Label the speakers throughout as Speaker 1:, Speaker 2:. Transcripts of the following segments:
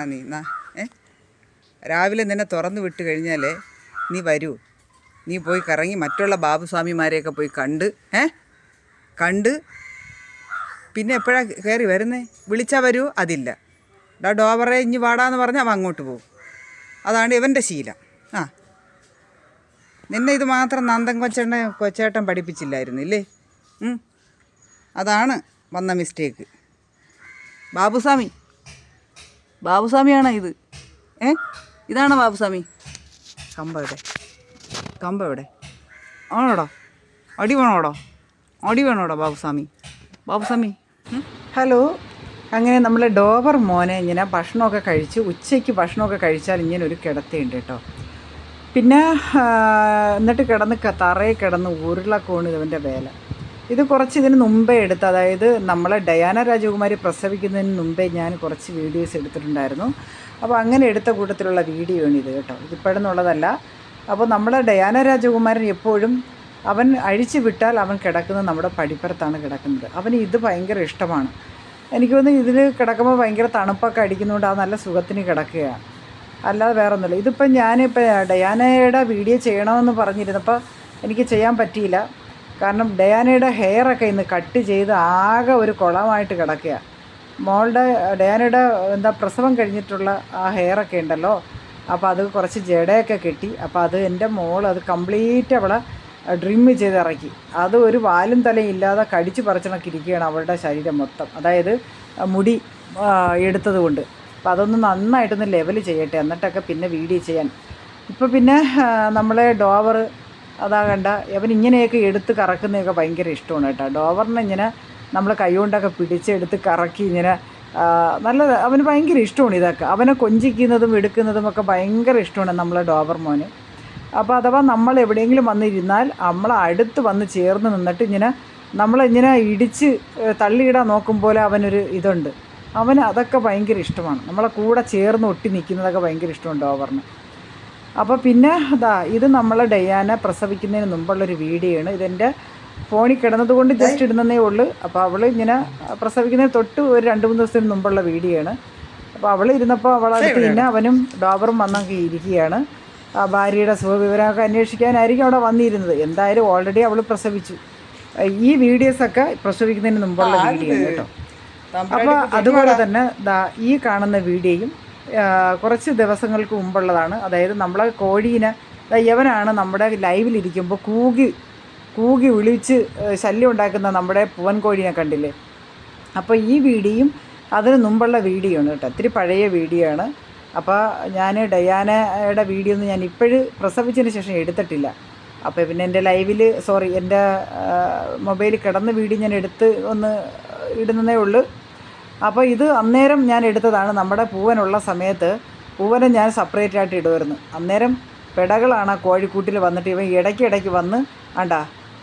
Speaker 1: നീ എന്നാ രാവിലെ നിന്നെ തുറന്നു വിട്ട് കഴിഞ്ഞാൽ നീ വരൂ, നീ പോയി കറങ്ങി മറ്റുള്ള ബാബുസ്വാമിമാരെയൊക്കെ പോയി കണ്ട് പിന്നെ എപ്പോഴാണ് കയറി വരുന്നേ? വിളിച്ചാൽ വരൂ, അതില്ല. ഡോവറെ ഇഞ്ഞി വാടാന്ന് പറഞ്ഞാൽ അവൻ അങ്ങോട്ട് പോകും. അതാണ് ഇവൻ്റെ ശീലം. നിന്നെ ഇത് മാത്രം നന്ദൻ കൊച്ചേട്ടൻ പഠിപ്പിച്ചില്ലായിരുന്നില്ലേ? അതാണ് വന്ന മിസ്റ്റേക്ക്. ബാബുസ്വാമിയാണോ ഇത്? ഇതാണ് ബാബുസ്വാമി. കമ്പ എവിടെ ആണോടാ? അടി വേണോടാ ബാബുസ്വാമി. ഹലോ. അങ്ങനെ നമ്മൾ ഡോബർ മോനെ ഇങ്ങനെ ഭക്ഷണമൊക്കെ കഴിച്ച് ഉച്ചയ്ക്ക് ഭക്ഷണമൊക്കെ കഴിച്ചാൽ ഇങ്ങനെ ഒരു കിടത്തയുണ്ട് കേട്ടോ. പിന്നെ എന്നിട്ട് തറയിൽ കിടന്ന് ഉരുളക്കോണ് ഇവൻ്റെ വേല. ഇത് കുറച്ച് ഇതിന് മുമ്പേ എടുത്ത്, അതായത് നമ്മളെ ഡയാന രാജകുമാരി പ്രസവിക്കുന്നതിന് മുമ്പേ ഞാൻ കുറച്ച് വീഡിയോസ് എടുത്തിട്ടുണ്ടായിരുന്നു. അപ്പോൾ അങ്ങനെ എടുത്ത കൂട്ടത്തിലുള്ള വീഡിയോ ആണ് ഇത് കേട്ടോ. ഇതിപ്പോഴെന്നുള്ളതല്ല. അപ്പോൾ നമ്മളെ ഡയാന രാജകുമാരൻ എപ്പോഴും അവൻ അഴിച്ചു വിട്ടാൽ അവൻ കിടക്കുന്നത് നമ്മുടെ പടിപ്പുറത്താണ് കിടക്കുന്നത്. അവന് ഇത് ഭയങ്കര ഇഷ്ടമാണ്. എനിക്ക് തോന്നുന്നു ഇതിൽ കിടക്കുമ്പോൾ ഭയങ്കര തണുപ്പൊക്കെ അടിക്കുന്നതുകൊണ്ട് അത് നല്ല സുഖത്തിന് കിടക്കുകയാണ്, അല്ലാതെ വേറെ ഒന്നുമില്ല. ഇതിപ്പോൾ ഞാനിപ്പോൾ ഡയാനയുടെ വീഡിയോ ചെയ്യണമെന്ന് പറഞ്ഞിരുന്നപ്പോൾ എനിക്ക് ചെയ്യാൻ പറ്റിയില്ല. കാരണം ഡയാനയുടെ ഹെയറൊക്കെ ഇന്ന് കട്ട് ചെയ്ത് ആകെ ഒരു കുളമായിട്ട് കിടക്കുക. ഡയാനയുടെ പ്രസവം കഴിഞ്ഞിട്ടുള്ള ആ ഹെയറൊക്കെ ഉണ്ടല്ലോ, അപ്പോൾ അത് കുറച്ച് ജടയൊക്കെ കെട്ടി. അപ്പോൾ അത് എൻ്റെ അത് കംപ്ലീറ്റ് അവളെ ഡ്രിം ചെയ്ത് ഇറക്കി. അത് ഒരു വാലും തലയും ഇല്ലാതെ കടിച്ച് പറിച്ചണക്ക് ഇരിക്കുകയാണ് അവളുടെ ശരീരം മൊത്തം, അതായത് മുടി എടുത്തത് കൊണ്ട്. അപ്പോൾ അതൊന്ന് നന്നായിട്ടൊന്ന് ലെവൽ ചെയ്യട്ടെ, എന്നിട്ടൊക്കെ പിന്നെ വീഡിയോ ചെയ്യാൻ. ഇപ്പോൾ പിന്നെ നമ്മളെ ഡോവർ കണ്ട അവൻ ഇങ്ങനെയൊക്കെ എടുത്ത് കറക്കുന്നതൊക്കെ ഭയങ്കര ഇഷ്ടമാണ് കേട്ടോ. ഡോവറിനെ ഇങ്ങനെ നമ്മൾ കൈകൊണ്ടൊക്കെ പിടിച്ചെടുത്ത് കറക്കി ഇങ്ങനെ നല്ല അവന് ഭയങ്കര ഇഷ്ടമാണ് ഇതൊക്കെ. അവനെ കൊഞ്ചിക്കുന്നതും എടുക്കുന്നതും ഒക്കെ ഭയങ്കര ഇഷ്ടമാണ് നമ്മളെ ഡോബർ മോന്. അപ്പോൾ അഥവാ നമ്മൾ എവിടെയെങ്കിലും വന്നിരുന്നാൽ നമ്മളെ അടുത്ത് വന്ന് ചേർന്ന് നിന്നിട്ട് ഇങ്ങനെ നമ്മളിങ്ങനെ ഇടിച്ച് തള്ളിയിടാൻ നോക്കും പോലെ അവനൊരു ഇതുണ്ട്. അവന് അതൊക്കെ ഭയങ്കര ഇഷ്ടമാണ്. നമ്മളെ കൂടെ ചേർന്ന് ഒട്ടി നിൽക്കുന്നതൊക്കെ ഭയങ്കര ഇഷ്ടമാണ് ഡോബറിന്. അപ്പോൾ പിന്നെ ഇത് നമ്മളെ ഡയാന പ്രസവിക്കുന്നതിന് മുമ്പുള്ളൊരു വീഡിയോ ആണ്. ഇതെൻ്റെ ഫോണിൽ കിടന്നതുകൊണ്ട് ജസ്റ്റ് ഇടുന്നതേ ഉള്ളൂ. അപ്പോൾ അവൾ ഇങ്ങനെ പ്രസവിക്കുന്നതിന് തൊട്ട് ഒരു 2-3 ദിവസത്തിന് മുമ്പുള്ള വീഡിയോ ആണ്. അപ്പോൾ അവൾ ഇരുന്നപ്പോൾ അവളടുത്ത് പിന്നെ അവനും ഡോബറും വന്നൊക്കെ ഇരിക്കുകയാണ്. ആ ഭാര്യയുടെ സുഖവിവരമൊക്കെ അന്വേഷിക്കാനായിരിക്കും അവിടെ വന്നിരുന്നത്. എന്തായാലും ഓൾറെഡി അവൾ പ്രസവിച്ചു. ഈ വീഡിയോസൊക്കെ പ്രസവിക്കുന്നതിന് മുമ്പുള്ള വീഡിയോ ആണ് കേട്ടോ. അപ്പോൾ അതുപോലെ തന്നെ ഈ കാണുന്ന വീഡിയോയും കുറച്ച് ദിവസങ്ങൾക്ക് മുമ്പുള്ളതാണ്. അതായത് നമ്മളെ കോഴീനെ യവനാണ് നമ്മുടെ ലൈവിലിരിക്കുമ്പോൾ കൂകി വിളിച്ച് ശല്യം ഉണ്ടാക്കുന്ന നമ്മുടെ പൂവൻ കോഴീനെ കണ്ടില്ലേ? അപ്പോൾ ഈ വീഡിയോയും അതിന് മുമ്പുള്ള വീഡിയോ ആണ് കേട്ടോ. ഒത്തിരി പഴയ വീഡിയോ ആണ്. അപ്പോൾ ഞാൻ ഡയാനയുടെ വീഡിയോ ഒന്നും ഞാൻ ഇപ്പോഴും പ്രസവിച്ചതിന് ശേഷം എടുത്തിട്ടില്ല. അപ്പോൾ പിന്നെ എൻ്റെ എൻ്റെ മൊബൈലിൽ കിടന്ന വീഡിയോ ഞാൻ എടുത്ത് ഒന്ന് ഇടുന്നതേ ഉള്ളൂ. അപ്പോൾ ഇത് അന്നേരം ഞാൻ എടുത്തതാണ്. നമ്മുടെ പൂവനുള്ള സമയത്ത് പൂവനെ ഞാൻ സെപ്പറേറ്റ് ആയിട്ട് ഇടുമായിരുന്നു. അന്നേരം പെടകളാണ് ആ കോഴിക്കൂട്ടിൽ വന്നിട്ട് ഇവൻ ഇടയ്ക്കിടയ്ക്ക് വന്ന്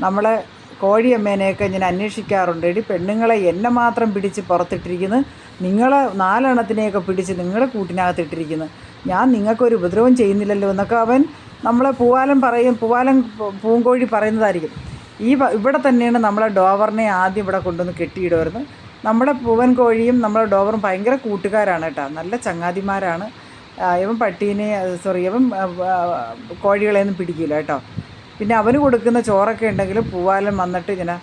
Speaker 1: നമ്മളെ കോഴിയമ്മേനെയൊക്കെ ഞാൻ അന്വേഷിക്കാറുണ്ട്. എടി പെണ്ണുങ്ങളെ എന്നെ മാത്രം പിടിച്ച് പുറത്തിട്ടിരിക്കുന്നു, നിങ്ങളെ 4 എണ്ണത്തിനെയൊക്കെ പിടിച്ച് നിങ്ങളുടെ കൂട്ടിനകത്തിട്ടിരിക്കുന്നു, ഞാൻ നിങ്ങൾക്കൊരു ഉപദ്രവം ചെയ്യുന്നില്ലല്ലോ എന്നൊക്കെ അവൻ നമ്മളെ പൂങ്കോഴി പറയുന്നതായിരിക്കും. ഇവിടെ തന്നെയാണ് നമ്മളെ ഡോവറിനെ ആദ്യം ഇവിടെ കൊണ്ടുവന്ന് കെട്ടിയിടുമായിരുന്നു. നമ്മുടെ പൂവൻ കോഴിയും നമ്മളെ ഡോവറും ഭയങ്കര കൂട്ടുകാരാണ് കേട്ടോ, നല്ല ചങ്ങാതിമാരാണ്. ഇവൻ ഇവൻ കോഴികളെയൊന്നും പിടിക്കില്ല കേട്ടോ. പിന്നെ അവന് കൊടുക്കുന്ന ചോറൊക്കെ ഉണ്ടെങ്കിൽ പൂവാലൻ വന്നിട്ട് ഇങ്ങനെ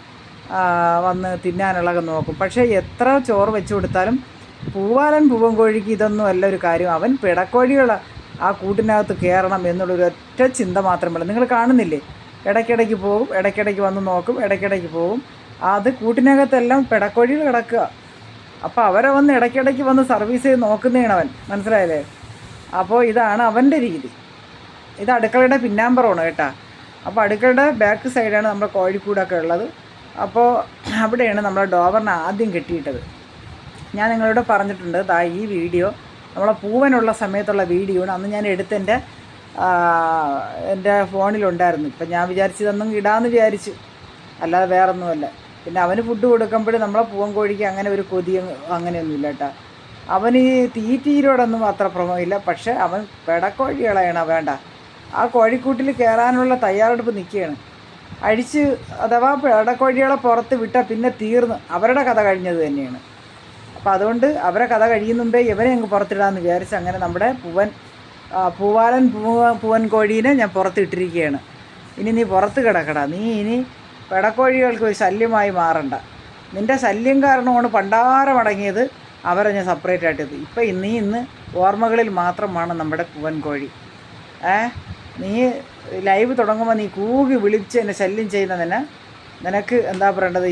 Speaker 1: വന്ന് തിന്നാനുള്ളതൊക്കെ നോക്കും. പക്ഷേ എത്ര ചോറ് വെച്ച് കൊടുത്താലും പൂവാലൻ പൂവൻ കോഴിക്ക് ഇതൊന്നും അല്ല ഒരു കാര്യം. അവൻ പിടക്കോഴികൾ ആ കൂട്ടിനകത്ത് കയറണം എന്നുള്ളൊരു ഒറ്റ ചിന്ത മാത്രമല്ല. നിങ്ങൾ കാണുന്നില്ലേ? ഇടയ്ക്കിടയ്ക്ക് പോകും, ഇടയ്ക്കിടയ്ക്ക് വന്ന് നോക്കും, ഇടയ്ക്കിടയ്ക്ക് പോകും. അത് കൂട്ടിനകത്തെല്ലാം പിടക്കോഴികൾ കിടക്കുക. അപ്പോൾ അവരെ വന്ന് ഇടയ്ക്കിടയ്ക്ക് വന്ന് സർവീസ് ചെയ്ത് നോക്കുന്നതാണ് അവൻ, മനസ്സിലായില്ലേ? അപ്പോൾ ഇതാണ് അവൻ്റെ രീതി. ഇത് അടുക്കളയുടെ പിന്നാമ്പറമാണ് കേട്ടോ. അപ്പോൾ അടുക്കളയുടെ ബാക്ക് സൈഡാണ് നമ്മുടെ കോഴിക്കൂടൊക്കെ ഉള്ളത്. അപ്പോൾ അവിടെയാണ് നമ്മളെ ഡോവറിനെ ആദ്യം കെട്ടിയിട്ടത്. ഞാൻ നിങ്ങളോട് പറഞ്ഞിട്ടുണ്ട്, ഈ വീഡിയോ നമ്മളെ പൂവനുള്ള സമയത്തുള്ള വീഡിയോ ആണ്. അന്ന് ഞാൻ എടുത്ത് എൻ്റെ ഫോണിലുണ്ടായിരുന്നു. ഇപ്പം ഞാൻ വിചാരിച്ചതൊന്നും ഇടാമെന്ന് വിചാരിച്ചു, അല്ലാതെ വേറൊന്നുമല്ല. പിന്നെ അവന് ഫുഡ് കൊടുക്കുമ്പോൾ നമ്മളെ പൂവൻ കോഴിക്ക് അങ്ങനെ ഒരു കൊതി അങ്ങനെയൊന്നുമില്ല കേട്ടോ. അവന് ഈ തീറ്റീരോടൊന്നും അത്ര ഭ്രമമില്ല. പക്ഷേ അവൻ പെടക്കോഴികളെയാണ് വേണ്ട, ആ കോഴിക്കൂട്ടിൽ കയറാനുള്ള തയ്യാറെടുപ്പ് നിൽക്കുകയാണ്. അഥവാ പെടക്കോഴികളെ പുറത്ത് വിട്ടാൽ പിന്നെ തീർന്ന് അവരുടെ കഥ കഴിഞ്ഞത് തന്നെയാണ്. അപ്പോൾ അതുകൊണ്ട് അവരെ കഥ കഴിയും മുമ്പേ ഇവരെ അങ്ങ് പുറത്തിടാമെന്ന് വിചാരിച്ച് അങ്ങനെ നമ്മുടെ പൂവാലൻ പൂവൻ കോഴീനെ ഞാൻ പുറത്തിട്ടിരിക്കുകയാണ്. ഇനി നീ പുറത്ത് കിടക്കടാ, നീ ഇനി പെടക്കോഴികൾക്ക് ഒരു ശല്യമായി മാറണ്ട. നിൻ്റെ ശല്യം കാരണമാണ് പണ്ടാരം അടങ്ങിയത്, അവരെ ഞാൻ സെപ്പറേറ്റ് ആയിട്ടത്. ഇപ്പം ഇന്ന് ഓർമ്മകളിൽ മാത്രമാണ് നമ്മുടെ പൂവൻ കോഴി. നീ ലൈവ് തുടങ്ങുമ്പോൾ നീ കൂകി വിളിച്ച് എന്നെ ശല്യം ചെയ്യുന്നതിന് നിനക്ക് എന്താ പറയേണ്ടത്?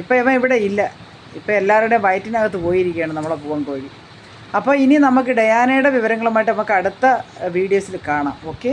Speaker 1: ഇപ്പം ഇവൻ ഇവിടെ ഇല്ല, ഇപ്പം എല്ലാവരുടെയും വയറ്റിനകത്ത് പോയിരിക്കുകയാണ് നമ്മളെ പൂവൻ കോഴി. അപ്പോൾ ഇനി നമുക്ക് ഡയാനയുടെ വിവരങ്ങളുമായിട്ട് നമുക്ക് അടുത്ത വീഡിയോസിൽ കാണാം. ഓക്കെ.